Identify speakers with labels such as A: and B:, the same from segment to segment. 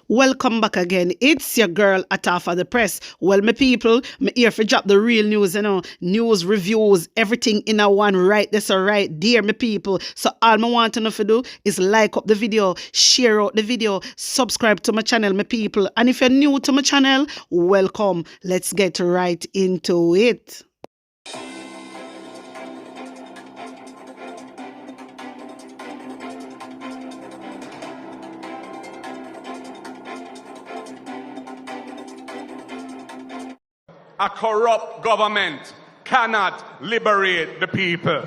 A: Welcome back again. It's your girl Atafa the Press. Well, my people, me here for drop the real news, news, reviews, everything in a one right. That's all right, dear my people. So all I want to know to do is like up the video, share out the video, subscribe to my channel, my people. And if you're new to my channel, welcome. Let's get right into it.
B: A corrupt government cannot liberate the people.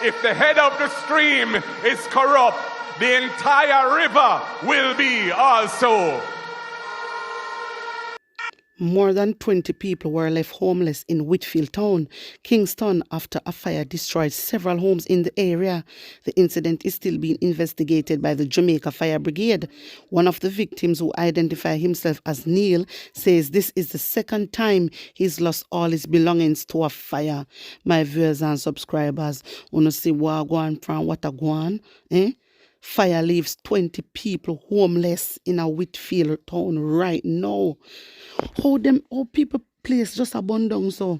B: If the head of the stream is corrupt, the entire river will be also.
A: More than 20 people were left homeless in Whitfield town, Kingston, after a fire destroyed several homes in the area. The incident is still being investigated by the Jamaica Fire Brigade. One of the victims, who identified himself as Neil, says this is the second time he's lost all his belongings to a fire. My viewers and subscribers, wanna see what go on from what a go on, eh? Fire leaves 20 people homeless in a Whitfield town right now. How people place just a burn down so?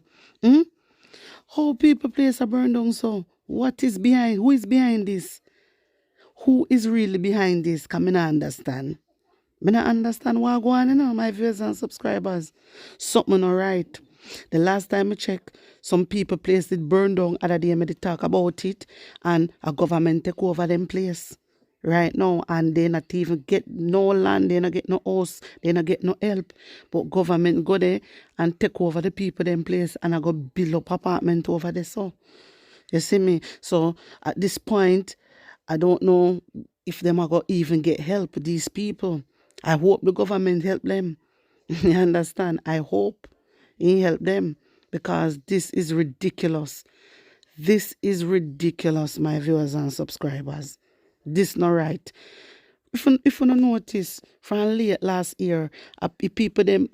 A: How people place a burn down so? What is behind? Who is behind this? Who is really behind this? Can I not understand? I don't understand what going on, my viewers and subscribers. Something not right. The last time I checked, some people placed it burn down. Other day I talk about it, and a government take over them place right now, and they not even get no land, they not get no house, they not get no help. But government go there and take over the people them place, and I go build up apartment over there. So you see me? So at this point, I don't know if them are going to even get help, these people. I hope the government help them. You understand? I hope he help them, because this is ridiculous. This is ridiculous, my viewers and subscribers. This not right. If you don't notice, from late last year, people them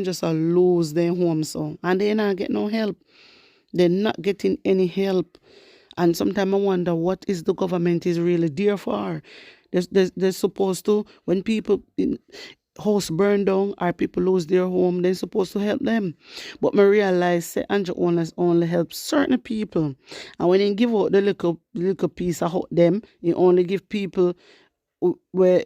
A: just lose their homes, so, and they not get no help. They're not getting any help. And sometimes I wonder, what is the government is really there for? They're supposed to, when people in house burn down or people lose their home, they're supposed to help them. But I realize that Andrew only helps certain people. And when you give out the little piece of them, you only give people where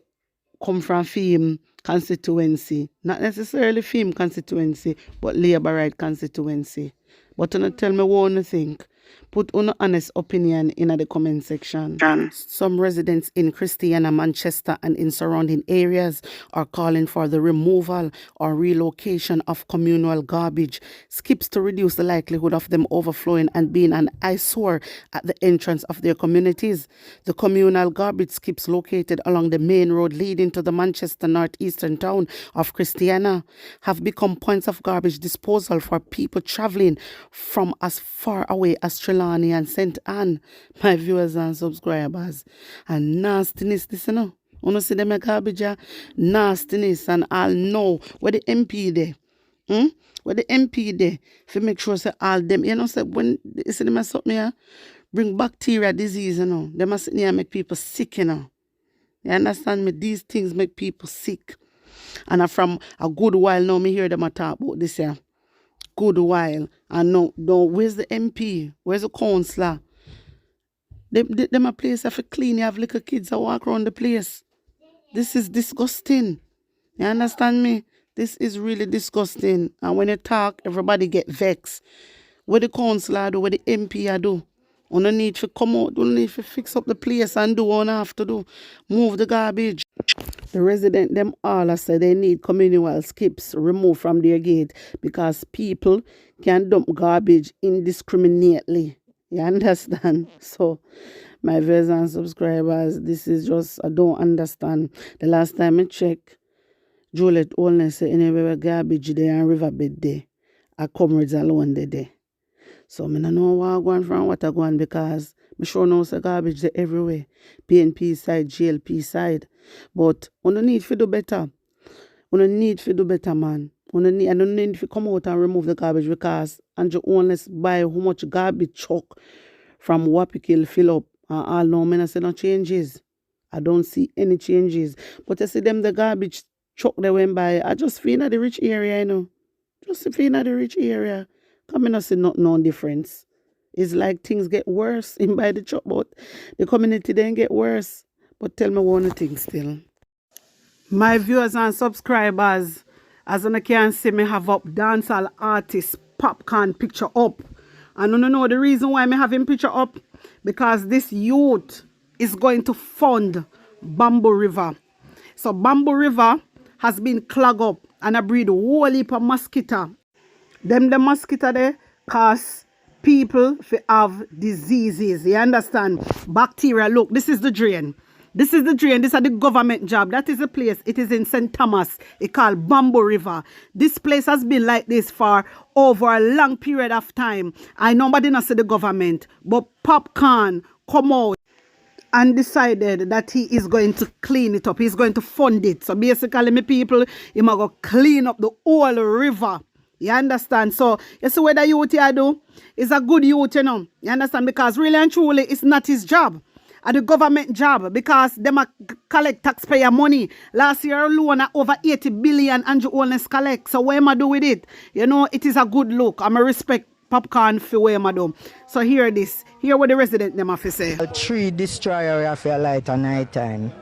A: come from Fame constituency. Not necessarily Fame constituency, but Labour Right constituency. But you tell me what you think. Put an honest opinion in the comment section. Some residents in Christiana, Manchester and in surrounding areas are calling for the removal or relocation of communal garbage skips to reduce the likelihood of them overflowing and being an eyesore at the entrance of their communities. The communal garbage skips located along the main road leading to the Manchester northeastern town of Christiana have become points of garbage disposal for people travelling from as far away as Trelawney and St. Anne, my viewers and subscribers. And nastiness, this, you know see them garbage, nastiness, and I'll know where the MP there. Where the MP there, to make sure say all them, say when you see them something here, bring bacteria disease, they must sit here make people sick, You understand me? These things make people sick. And from a good while now, me hear them talk about this here. Good while. And no, where's the MP? Where's the councillor? Them a place have to clean. You have little kids that walk around the place. This is disgusting. You understand me? This is really disgusting. And when you talk, everybody get vexed. What the councillor do, what the MP do. You don't need to come out, you don't need to fix up the place and do what you have to do. Move the garbage. The resident them all say they need communal skips removed from their gate because people can dump garbage indiscriminately. You understand? So, my viewers and subscribers, this is just, I don't understand. The last time I checked, Juliet only said anywhere garbage there and riverbed there. Our comrades alone there. So I don't know what I'm going from what I'm going, because I sure know the garbage there everywhere. PNP side, GLP side. But we don't need to do better. We don't need to do better, man. I don't need to come out and remove the garbage, because Andrew only buy how much garbage truck from Wapikill fill up. And all now, I say no changes. I don't see any changes. But I see them the garbage truck they went by. I just feel in the rich area, you know. Just feel in the rich area. Coming us see not no difference. It's like things get worse in by the truck, but the community then get worse. But tell me one thing still. My viewers and subscribers, as you can see, me have up dancehall artist Popcorn picture up. And you know the reason why me have him picture up? Because this youth is going to fund Bamboo River. So Bamboo River has been clogged up and I breed whole heap of mosquito. The mosquito there cause people to have diseases. You understand? Bacteria. Look, this is the drain. This is the drain. This is the government job. That is the place. It is in St. Thomas. It's called Bamboo River. This place has been like this for over a long period of time. I nobody not say the government, but Popcorn come out and decided that he is going to clean it up. He's going to fund it. So basically, my people, he might go clean up the whole river. You understand? So, you see what the youth here do? It's a good youth, you know. You understand? Because really and truly, it's not his job. It's the government job. Because they collect taxpayer money. Last year alone, over 80 billion Andrew Holness collect. So what am I do with it? You know, it is a good look. I'm a respect Popcorn for what am I do. So hear this. Hear what the resident them have to say.
C: A tree destroyer we have a light at night time.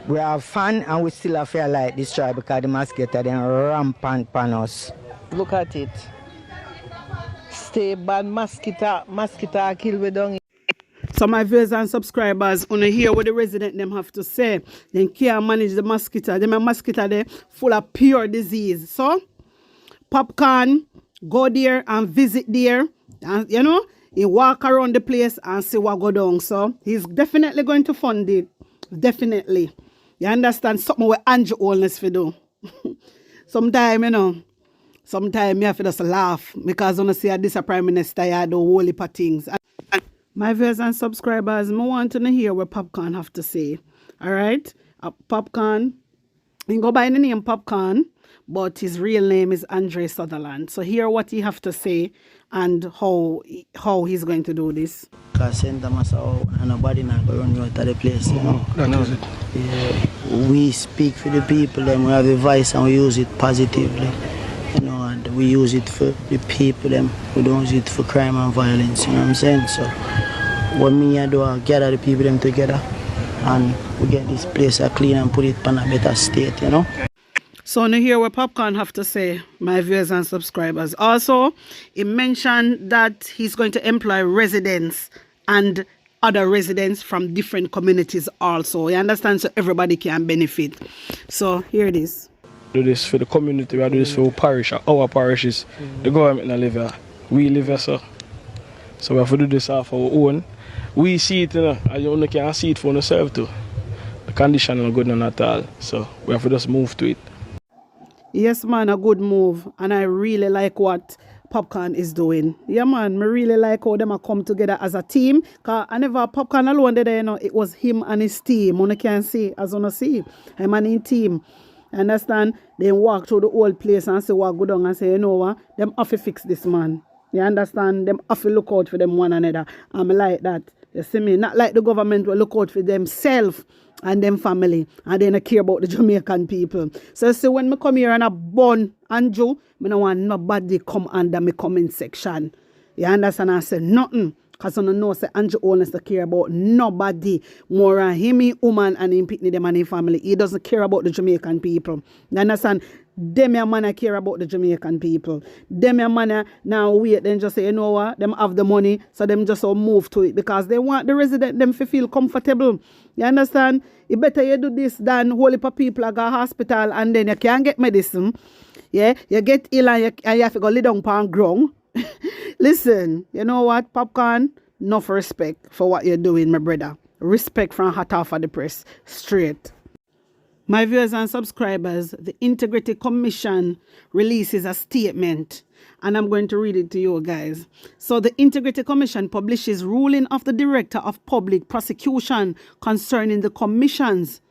C: We have fun and we still have a light destroy because the mosquito then rampant on us.
D: Look at it. Stay bad mosquito kill we down.
A: So my viewers and subscribers, when you hear what the resident them have to say, then can't manage the mosquito. Them mosquito there full of pure disease. So Popcorn go there and visit there, and you know, he walk around the place and see what go down. So he's definitely going to fund it. Definitely. You understand? Something with Andrew Holness for do. Sometimes, you know, sometimes you have to just laugh because when I see this Prime Minister, I do whole heap of things. And my viewers and subscribers, I want to hear what Popcorn have to say. All right? Popcorn, you go by the name Popcorn, but his real name is Andre Sutherland. So hear what he have to say and how he's going to do this.
C: Because St. Thomas and nobody not going to run out of the place. You know?
E: That is it.
C: Yeah, we speak for the people and we have a voice and we use it positively. You know, and we use it for the people them. We don't use it for crime and violence, you know what I'm saying? So what me I do, I gather the people them together and we get this place clean and put it in a better state, you know.
A: So now hear what Popcorn have to say, my viewers and subscribers. Also, he mentioned that he's going to employ residents and other residents from different communities also. You understand? So everybody can benefit. So here it is.
E: Do this for the community, we do this for our parishes. The government not live here. We live here, so we have to do this off our own. We see it, you know, and you only can see it for yourself too. The condition is not good at all. So we have to just move to it.
A: Yes, man, a good move. And I really like what Popcorn is doing. Yeah, man, I really like how them come together as a team. Because I never Popcorn alone there, you know, it was him and his team. You can see, as you see, him and his team. Understand? They walk through the whole place and say what go down and say, you know what, them have to fix this, man. You understand? Them have to look out for them one another. I'm like that. You see me? Not like the government will look out for themselves and them family and they don't care about the Jamaican people. So see, when me come here and I burn Andrew, I don't want nobody come under my comment section. You understand? I say nothing. Because I know say Andrew Holness to care about nobody more than him, woman, and him pitney them and his family. He doesn't care about the Jamaican people. You understand? Them your man care about the Jamaican people. Them your man now wait, then just say, you know what, them have the money, so them just all move to it because they want the resident them to feel comfortable. You understand? It better you do this than whole heap of people go hospital and then you can't get medicine. Yeah, you get ill and you have to go lay down on ground. Listen, you know what, Popcorn? Enough respect for what you're doing, my brother. Respect from hot off of the press. Straight. My viewers and subscribers, the Integrity Commission releases a statement, and I'm going to read it to you guys. So the Integrity Commission publishes ruling of the Director of Public Prosecution concerning the commission's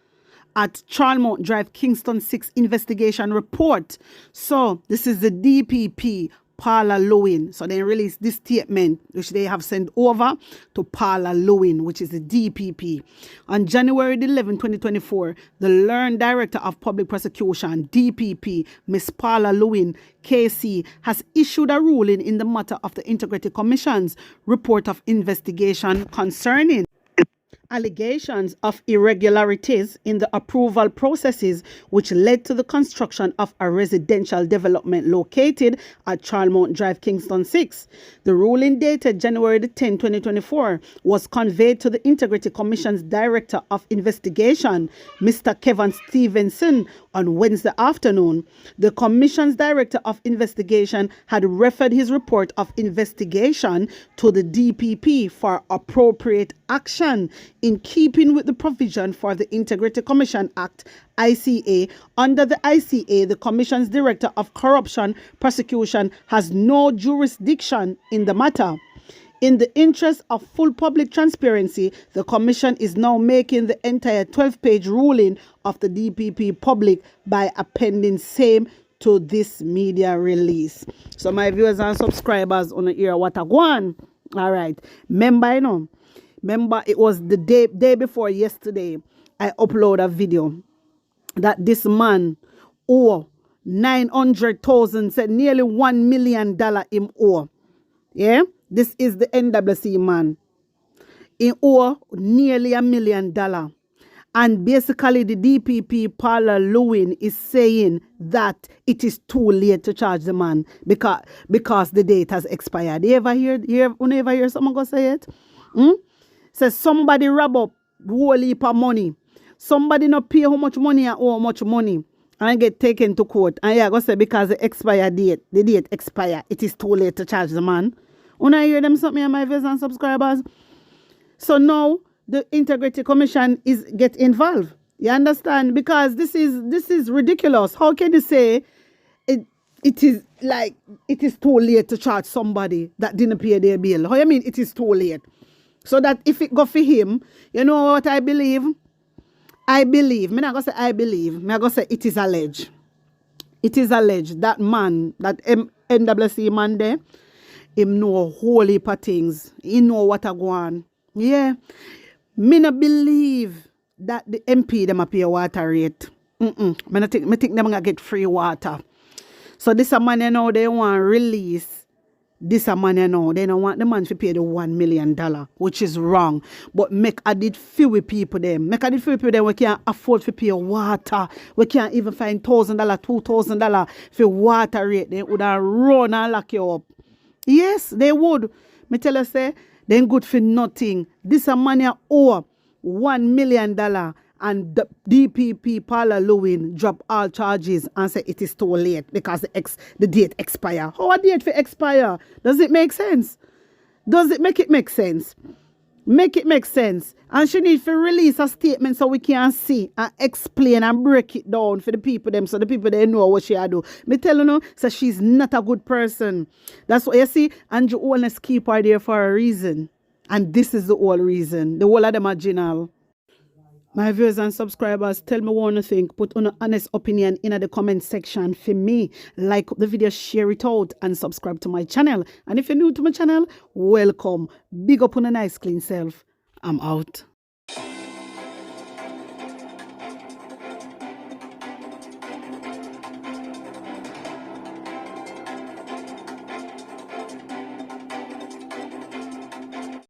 A: at Charlemont Drive, Kingston 6 investigation report. So this is the DPP Paula Lewin. So they released this statement, which they have sent over to Paula Lewin, which is the DPP. On January 11, 2024, the Learned Director of Public Prosecution, DPP, Ms. Paula Lewin, KC, has issued a ruling in the matter of the Integrity Commission's report of investigation concerning allegations of irregularities in the approval processes which led to the construction of a residential development located at Charlemont Drive, Kingston 6. The ruling dated January 10, 2024 was conveyed to the Integrity Commission's Director of Investigation, Mr. Kevin Stevenson, on Wednesday afternoon. The Commission's Director of Investigation had referred his report of investigation to the DPP for appropriate action in keeping with the provision for the Integrity Commission Act, ICA. Under the ICA, the Commission's Director of Corruption Prosecution has no jurisdiction in the matter. In the interest of full public transparency, the Commission is now making the entire 12-page ruling of the DPP public by appending same to this media release. So my viewers and subscribers on the ear, what a go on. All right. Remember, it was the day before yesterday, I uploaded a video that this man owe 900,000, said nearly $1 million him owe. Yeah? This is the NWC man. He owe nearly $1 million. And basically the DPP, Paula Lewin, is saying that it is too late to charge the man because the date has expired. You ever hear someone go say it? Says somebody rob up whole heap of money. Somebody not pay how much money and how much money and get taken to court. And yeah, go say because the date expire, it is too late to charge the man. When I hear them something, my viewers and subscribers. So now the Integrity Commission get involved. You understand? Because this is ridiculous. How can you say it is too late to charge somebody that didn't pay their bill? How you mean it is too late? So that if it go for him, you know what I believe? Me not gonna say I believe. Me gonna say it is alleged. It is alleged that man, that NWC man there, him know a whole heap of things. He know what a go on. Yeah. Me not believe that the MP them a pay water rate. Me think them gonna get free water. So this a man you know they want release. This a man you know, they don't want the man to pay the $1 million, which is wrong. But make a did few people them. Make a did few people them we can't afford to pay water. We can't even find $1,000, $2,000 for water rate. They would have run and lock you up. Yes, they would. Me tell you say, they ain't good for nothing. This a man you owe $1 million. And the DPP, Paula Lewin, drop all charges and say it is too late because the date expire. How a date for expire? Does it make sense? Does it make sense? Make it make sense. And she need to release a statement so we can see and explain and break it down for the people them so the people they know what she do. Me tell you no, so she's not a good person. That's what you see. Andrew Holness keep her there for a reason. And this is the whole reason. The whole of them are general. My viewers and subscribers, tell me what you think. Put on an honest opinion in the comment section for me. Like the video, share it out, and subscribe to my channel. And if you're new to my channel, welcome. Big up on a nice clean self. I'm out.